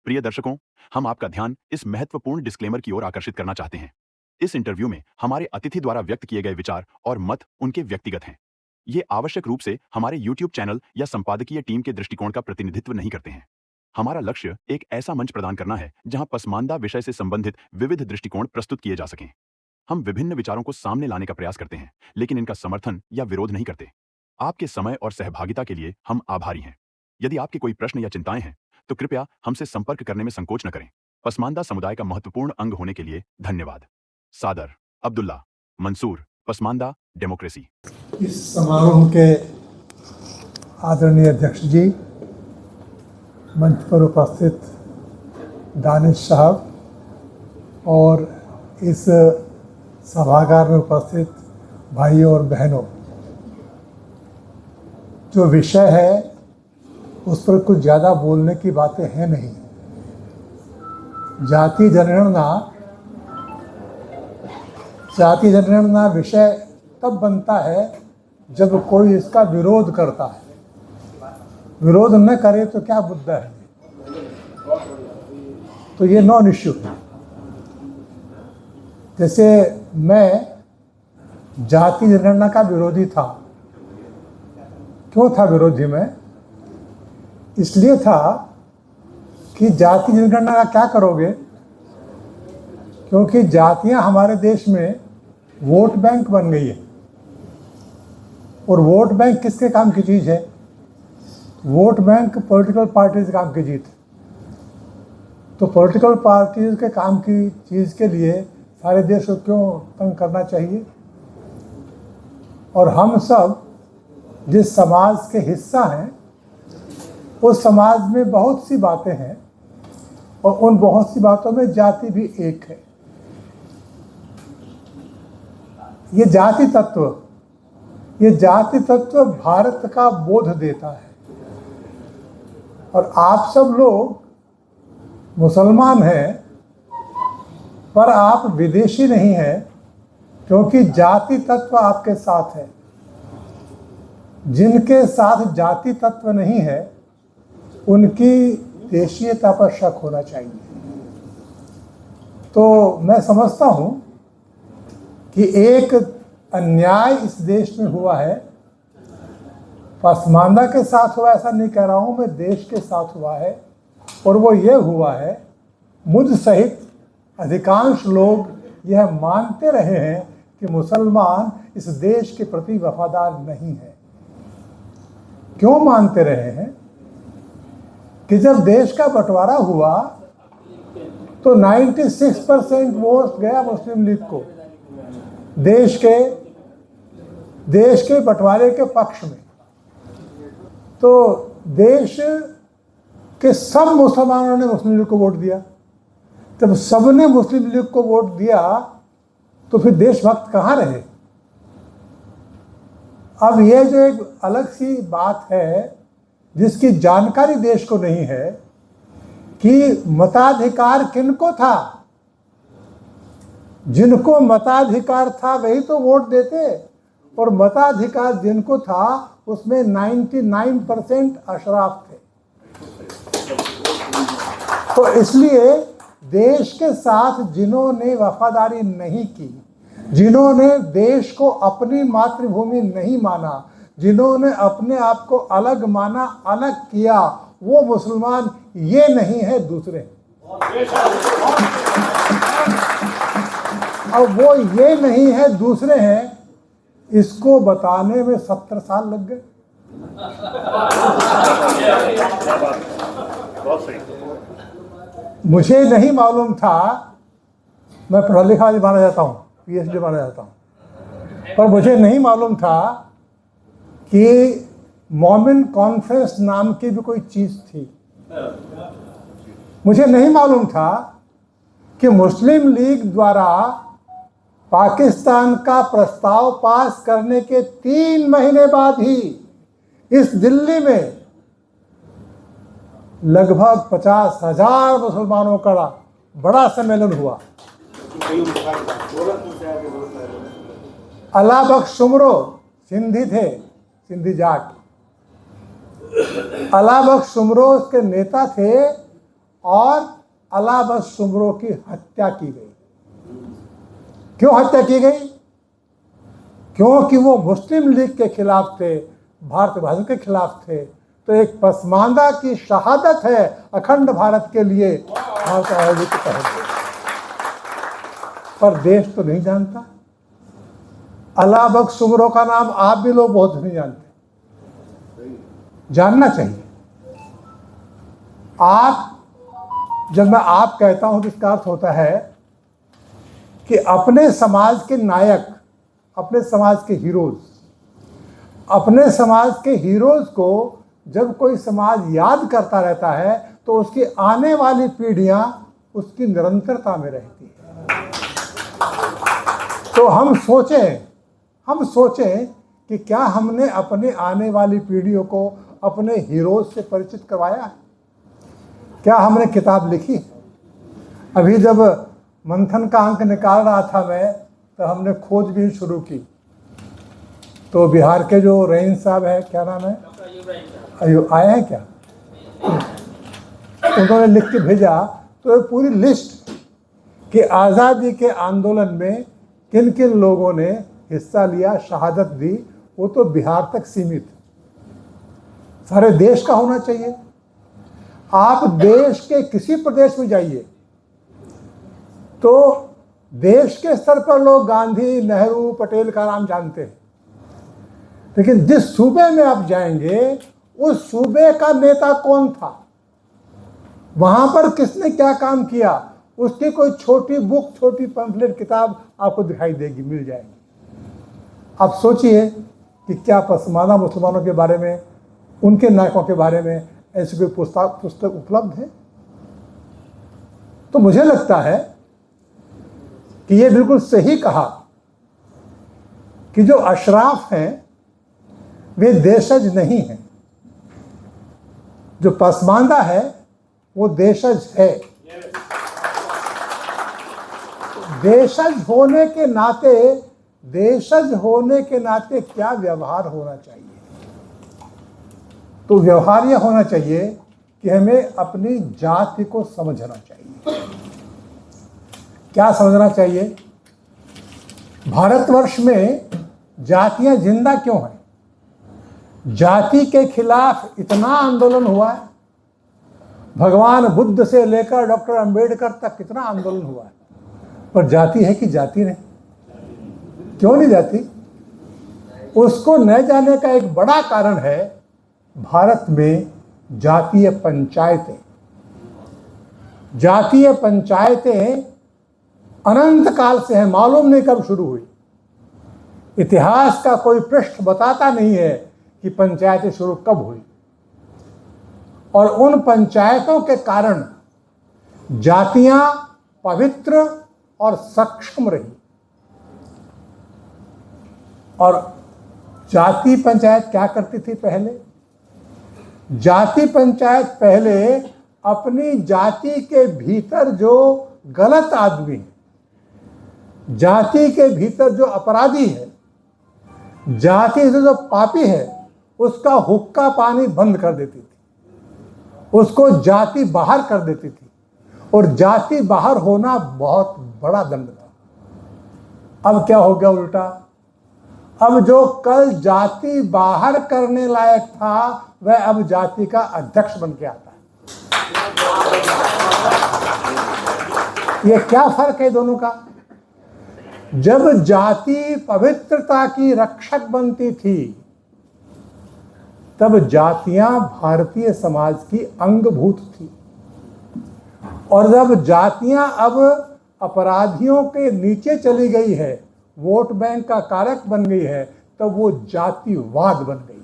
प्रिय दर्शकों, हम आपका ध्यान इस महत्वपूर्ण डिस्क्लेमर की ओर आकर्षित करना चाहते हैं। इस इंटरव्यू में हमारे अतिथि द्वारा व्यक्त किए गए विचार और मत उनके व्यक्तिगत हैं। ये आवश्यक रूप से हमारे YouTube चैनल या संपादकीय टीम के दृष्टिकोण का प्रतिनिधित्व नहीं करते हैं। हमारा लक्ष्य एक ऐसा मंच प्रदान करना है जहां पसमानदा विषय से संबंधित विविध दृष्टिकोण प्रस्तुत किए जा सकें। हम विभिन्न विचारों को सामने लाने का प्रयास करते हैं, लेकिन इनका समर्थन या विरोध नहीं करते। आपके समय और सहभागिता के लिए हम आभारी हैं। यदि आपके कोई प्रश्न या चिंताएं हैं, तो कृपया हमसे संपर्क करने में संकोच न करें। पसमानदा समुदाय का महत्वपूर्ण अंग होने के लिए धन्यवाद। सादर अब्दुल्ला मंसूर, पसमानदा डेमोक्रेसी। इस समारोह के आदरणीय अध्यक्ष जी, मंच पर उपस्थित दानिश साहब और इस सभागार में उपस्थित भाइयों और बहनों, जो विषय है उस पर कुछ ज़्यादा बोलने की बातें हैं नहीं। जाति जनगणना विषय तब बनता है जब कोई इसका विरोध करता है। विरोध न करे तो क्या मुद्दा है, तो ये नॉन इश्यू है। जैसे मैं जाति जनगणना का विरोधी था। क्यों था विरोधी मैं? इसलिए था कि जाति जनगणना का क्या करोगे, क्योंकि जातियां हमारे देश में वोट बैंक बन गई है। और वोट बैंक किसके काम की चीज़ है? वोट बैंक पॉलिटिकल पार्टीज काम की चीज़ है। तो पॉलिटिकल पार्टीज के काम की चीज़ के लिए सारे देश को क्यों तंग करना चाहिए? और हम सब जिस समाज के हिस्सा हैं, उस समाज में बहुत सी बातें हैं और उन बहुत सी बातों में जाति भी एक है। ये जाति तत्व भारत का बोध देता है। और आप सब लोग मुसलमान हैं, पर आप विदेशी नहीं हैं, क्योंकि जाति तत्व आपके साथ है। जिनके साथ जाति तत्व नहीं है, उनकी देशीयता पर शक होना चाहिए। तो मैं समझता हूं कि एक अन्याय इस देश में हुआ है। पसमानदा के साथ हुआ ऐसा नहीं कह रहा हूं मैं, देश के साथ हुआ है। और वो ये हुआ है, मुझ सहित अधिकांश लोग यह मानते रहे हैं कि मुसलमान इस देश के प्रति वफादार नहीं है। क्यों मानते रहे हैं? कि जब देश का बंटवारा हुआ तो 96% वोट गया मुस्लिम लीग को, देश के बंटवारे के पक्ष में। तो देश के सब मुसलमानों ने मुस्लिम लीग को वोट दिया। जब सबने मुस्लिम लीग को वोट दिया तो फिर देशभक्त कहाँ रहे? अब ये जो एक अलग सी बात है जिसकी जानकारी देश को नहीं है कि मताधिकार किनको था। जिनको मताधिकार था वही तो वोट देते, और मताधिकार जिनको था उसमें 99% अशराफ थे। तो इसलिए देश के साथ जिन्होंने वफादारी नहीं की, जिन्होंने देश को अपनी मातृभूमि नहीं माना, जिन्होंने अपने आप को अलग माना, अलग किया, वो मुसलमान ये नहीं है, दूसरे। अब वो ये नहीं है, दूसरे हैं, इसको बताने में 70 साल लग गए। मुझे नहीं मालूम था, मैं पढ़ा लिखा माना जाता हूँ, PhD माना जाता हूँ, पर मुझे नहीं मालूम था कि मोमिन कॉन्फ्रेंस नाम की भी कोई चीज़ थी। मुझे नहीं मालूम था कि मुस्लिम लीग द्वारा पाकिस्तान का प्रस्ताव पास करने के 3 महीने बाद ही इस दिल्ली में लगभग 50,000 मुसलमानों का बड़ा सम्मेलन हुआ। अला बख्श सुमरो सिंधी थे, सिंधी जाट। अला बख्श सुमरो के नेता थे और अलाबत सुमरो की हत्या की गई। क्यों हत्या की गई? क्योंकि वो मुस्लिम लीग के खिलाफ थे, भारत विभाजन के खिलाफ थे। तो एक पसमानदा की शहादत है अखंड भारत के लिए, भारत आज़ादी के पहले। पर देश तो नहीं जानता। अलाबत सुमरो का नाम आप भी लोग बहुत नहीं जानते, जानना चाहिए। आप, जब मैं आप कहता हूं तो इसका अर्थ होता है कि अपने समाज के नायक, अपने समाज के हीरोज, अपने समाज के हीरोज को जब कोई समाज याद करता रहता है तो उसकी आने वाली पीढ़ियां उसकी निरंतरता में रहती है। तो हम सोचें कि क्या हमने अपने आने वाली पीढ़ियों को अपने हीरोज से परिचित करवाया है? क्या हमने किताब लिखी? अभी जब मंथन का अंक निकाल रहा था मैं, तो हमने खोजबीन शुरू की। तो बिहार के जो रईस साहब है, क्या नाम है, आए हैं क्या, उन्होंने लिख के भेजा तो ये पूरी लिस्ट कि आज़ादी के आंदोलन में किन किन लोगों ने हिस्सा लिया, शहादत दी। वो तो बिहार तक सीमित, सारे देश का होना चाहिए। आप देश के किसी प्रदेश में जाइए तो देश के स्तर पर लोग गांधी, नेहरू, पटेल का नाम जानते हैं, लेकिन जिस सूबे में आप जाएंगे उस सूबे का नेता कौन था, वहां पर किसने क्या काम किया, उसकी कोई छोटी बुक, छोटी पैम्फलेट किताब आपको दिखाई देगी, मिल जाएगी। आप सोचिए कि क्या पसमानदा मुसलमानों के बारे में, उनके नायकों के बारे में ऐसी कोई पुस्तक उपलब्ध है? तो मुझे लगता है कि ये बिल्कुल सही कहा कि जो अशराफ हैं वे देशज नहीं हैं, जो पसमानदा है वो देशज है। देशज होने के नाते क्या व्यवहार होना चाहिए? तो व्यवहार यह होना चाहिए कि हमें अपनी जाति को समझना चाहिए। क्या समझना चाहिए? भारतवर्ष में जातियां जिंदा क्यों हैं? जाति के खिलाफ इतना आंदोलन हुआ है, भगवान बुद्ध से लेकर डॉक्टर अंबेडकर तक कितना आंदोलन हुआ है, पर जाति है कि जाति नहीं? क्यों नहीं जाती? उसको न जाने का एक बड़ा कारण है भारत में जातीय पंचायतें। जातीय पंचायतें अनंत काल से हैं, मालूम नहीं कब शुरू हुई। इतिहास का कोई पृष्ठ बताता नहीं है कि पंचायतें शुरू कब हुई। और उन पंचायतों के कारण जातियां पवित्र और सक्षम रही। और जाति पंचायत क्या करती थी पहले? जाति पंचायत पहले अपनी जाति के भीतर जो गलत आदमी है, जाति के भीतर जो अपराधी है, जाति से जो पापी है, उसका हुक्का पानी बंद कर देती थी, उसको जाति बाहर कर देती थी। और जाति बाहर होना बहुत बड़ा दंड था। अब क्या हो गया उल्टा? अब जो कल जाति बाहर करने लायक था वह अब जाति का अध्यक्ष बन के आता है। ये क्या फर्क है दोनों का? जब जाति पवित्रता की रक्षक बनती थी तब जातियां भारतीय समाज की अंगभूत थी, और जब जातियां अब अपराधियों के नीचे चली गई है, वोट बैंक का कारक बन गई है, तब वो जातिवाद बन गई।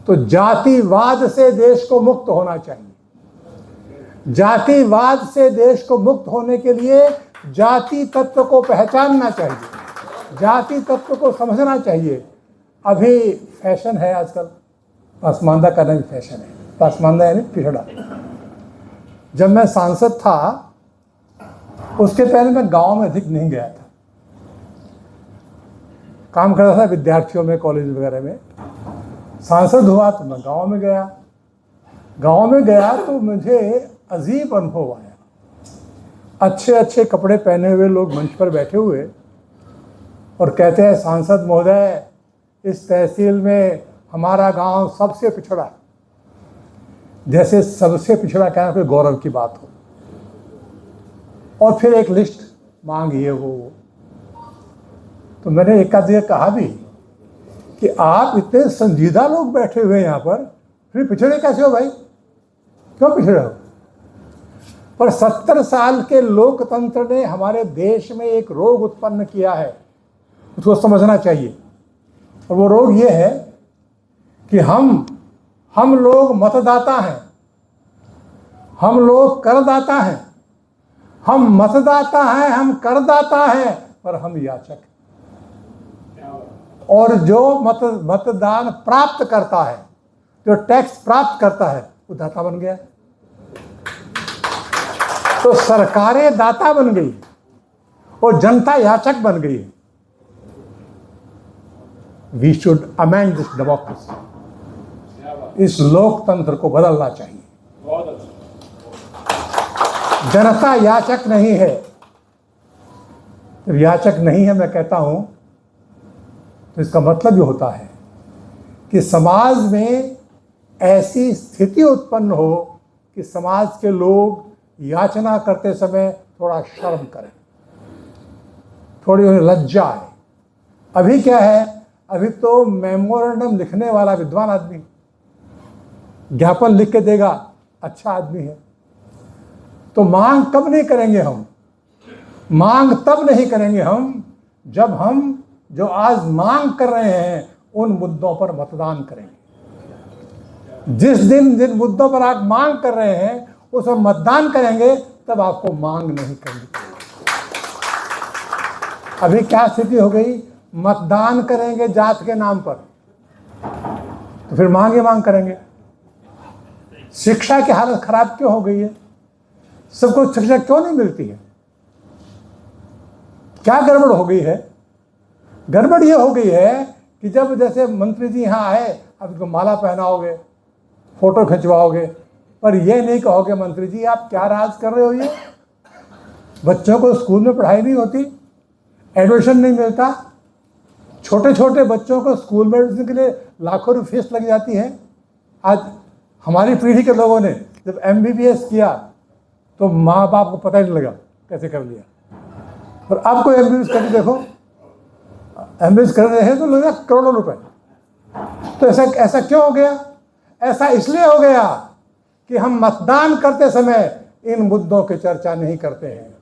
तो जातिवाद से देश को मुक्त होना चाहिए। जातिवाद से देश को मुक्त होने के लिए जाति तत्व को पहचानना चाहिए, जाति तत्व को समझना चाहिए। अभी फैशन है आजकल, पसमानदा करना भी फैशन है। पसमानदा यानी पिछड़ा। जब मैं सांसद था उसके पहले मैं गांव में अधिक नहीं गया था, काम करता था विद्यार्थियों में, कॉलेज वगैरह में। सांसद हुआ तो मैं गांव में गया, गांव में गया तो मुझे अजीब अनुभव आया। अच्छे अच्छे कपड़े पहने हुए लोग मंच पर बैठे हुए और कहते हैं, सांसद महोदय, इस तहसील में हमारा गांव सबसे पिछड़ा, जैसे सबसे पिछड़ा कहना कोई गौरव की बात हो। और फिर एक लिस्ट मांगी है वो। तो मैंने एक आध जगह कहा भी कि आप इतने संजीदा लोग बैठे हुए हैं यहाँ पर, फिर पिछड़े कैसे हो भाई, क्यों पिछड़े हो? पर 70 साल के लोकतंत्र ने हमारे देश में एक रोग उत्पन्न किया है, उसको समझना चाहिए। और वो रोग ये है कि हम लोग मतदाता हैं, हम लोग करदाता हैं, हम मतदाता हैं, हम करदाता हैं, पर हम याचक हैं। और जो मतदान प्राप्त करता है, जो टैक्स प्राप्त करता है, वो दाता बन गया। तो सरकारें दाता बन गई और जनता याचक बन गई। We should amend this democracy. इस लोकतंत्र को बदलना चाहिए। जनता याचक नहीं है। जब याचक नहीं है, मैं कहता हूं, तो इसका मतलब ये होता है कि समाज में ऐसी स्थिति उत्पन्न हो कि समाज के लोग याचना करते समय थोड़ा शर्म करें, थोड़ी उन्हें लज्जा आए। अभी क्या है, अभी तो मेमोरेंडम लिखने वाला विद्वान आदमी, ज्ञापन लिख के देगा, अच्छा आदमी है। तो मांग कब नहीं करेंगे हम? मांग तब नहीं करेंगे हम जब हम जो आज मांग कर रहे हैं उन मुद्दों पर मतदान करेंगे। जिस दिन जिन मुद्दों पर आप मांग कर रहे हैं उस पर मतदान करेंगे, तब आपको मांग नहीं करनी पड़ेगी। अभी क्या स्थिति हो गई, मतदान करेंगे जात के नाम पर, तो फिर मांग करेंगे। शिक्षा की हालत खराब क्यों हो गई है? सबको शिक्षा क्यों नहीं मिलती है? क्या गड़बड़ हो गई है? गड़बड़ ये हो गई है कि जब जैसे मंत्री जी यहाँ आए, अब इनको माला पहनाओगे, फोटो खिंचवाओगे, पर ये नहीं कहोगे मंत्री जी आप क्या राज कर रहे हो। ये बच्चों को स्कूल में पढ़ाई नहीं होती, एडमिशन नहीं मिलता। छोटे छोटे बच्चों को स्कूल में एडमिशन के लिए लाखों रुपये फीस लग जाती है। आज हमारी पीढ़ी के लोगों ने जब MBBS किया तो माँ बाप को पता ही नहीं लगा कैसे कर लिया। और अब कोई MBBS करके देखो, MBBS कर रहे हैं तो लगा करोड़ों रुपए। तो ऐसा क्यों हो गया? ऐसा इसलिए हो गया कि हम मतदान करते समय इन मुद्दों की चर्चा नहीं करते हैं।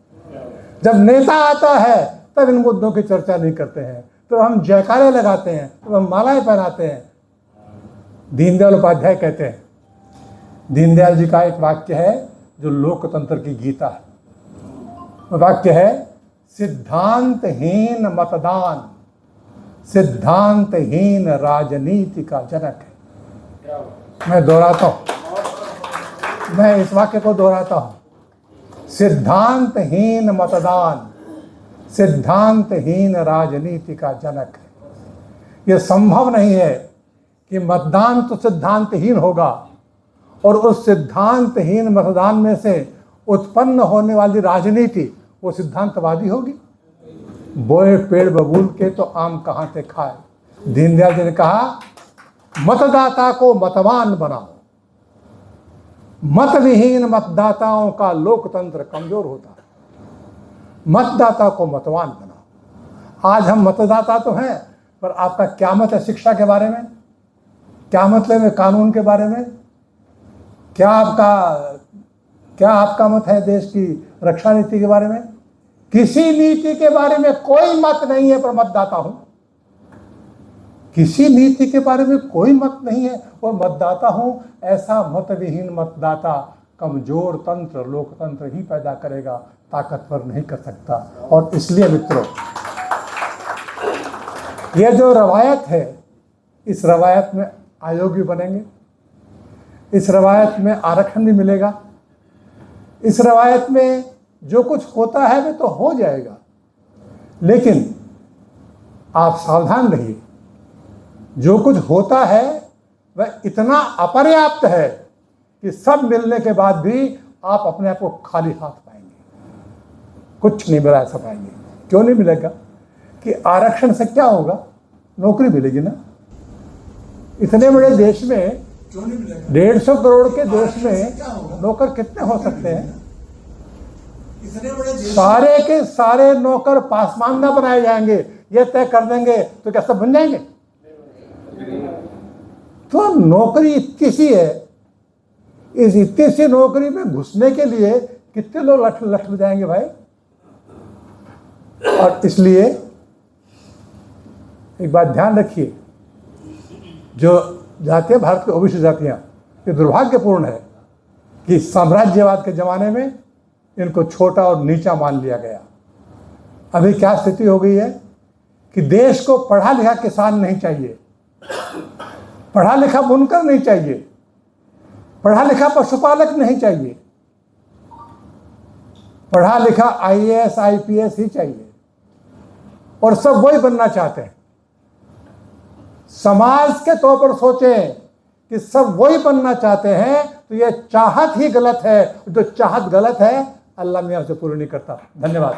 जब नेता आता है तब इन मुद्दों की चर्चा नहीं करते हैं, तो हम जयकारे लगाते हैं, तो हम मालाएं पहनाते हैं। दीनदयाल उपाध्याय कहते हैं, दीनदयाल जी का एक वाक्य है जो लोकतंत्र की गीता है। वो वाक्य है, सिद्धांतहीन मतदान सिद्धांतहीन राजनीति का जनक है। मैं दोहराता हूं, मैं इस वाक्य को दोहराता हूं, सिद्धांतहीन मतदान सिद्धांतहीन राजनीति का जनक है। यह संभव नहीं है कि मतदान तो सिद्धांतहीन होगा और उस सिद्धांतहीन मतदान में से उत्पन्न होने वाली राजनीति वो सिद्धांतवादी होगी। बोए पेड़ बबूल के तो आम कहाँ से खाए। दीनदयाल जी ने कहा, मतदाता को मतवान बनाओ। मतविहीन मतदाताओं का लोकतंत्र कमजोर होता है। मतदाता को मतवान बनाओ। आज हम मतदाता तो हैं, पर आपका क्या मत है शिक्षा के बारे में? क्या मतलब है कानून के बारे में? क्या आपका मत है देश की रक्षा नीति के बारे में? किसी नीति के बारे में कोई मत नहीं है, पर मतदाता हूं। किसी नीति के बारे में कोई मत नहीं है और मतदाता हूं। ऐसा मतविहीन मतदाता कमजोर तंत्र, लोकतंत्र ही पैदा करेगा, ताकतवर नहीं कर सकता। और इसलिए मित्रों, यह जो रवायत है, इस रवायत में आयोग भी बनेंगे, इस रवायत में आरक्षण भी मिलेगा, इस रवायत में जो कुछ होता है वह तो हो जाएगा। लेकिन आप सावधान रहिए, जो कुछ होता है वह इतना अपर्याप्त है कि सब मिलने के बाद भी आप अपने आप को खाली हाथ पाएंगे, कुछ नहीं मिला ऐसा पाएंगे। क्यों नहीं मिलेगा? कि आरक्षण से क्या होगा? नौकरी मिलेगी ना। इतने बड़े देश में, 150 करोड़ के देश में नौकर कितने हो सकते हैं? सारे के सारे नौकर पासमानदा बनाए जाएंगे, ये तय कर देंगे तो क्या सब बन जाएंगे? तो नौकरी इतनी सी है, इस इतनी सी नौकरी में घुसने के लिए कितने लोग लठ बजाएंगे भाई। और इसलिए एक बात ध्यान रखिए, जो जातियां भारत की ओबीसी जातियां, ये दुर्भाग्यपूर्ण है कि साम्राज्यवाद के जमाने में इनको छोटा और नीचा मान लिया गया। अभी क्या स्थिति हो गई है कि देश को पढ़ा लिखा किसान नहीं चाहिए, पढ़ा लिखा बुनकर नहीं चाहिए, पढ़ा लिखा पशुपालक नहीं चाहिए, पढ़ा लिखा आईएएस आईपीएस ही चाहिए, और सब वही बनना चाहते हैं। समाज के तौर पर सोचें कि सब वही बनना चाहते हैं तो यह चाहत ही गलत है, जो चाहत गलत है अल्लाह मियां उसे पूरी नहीं करता। धन्यवाद।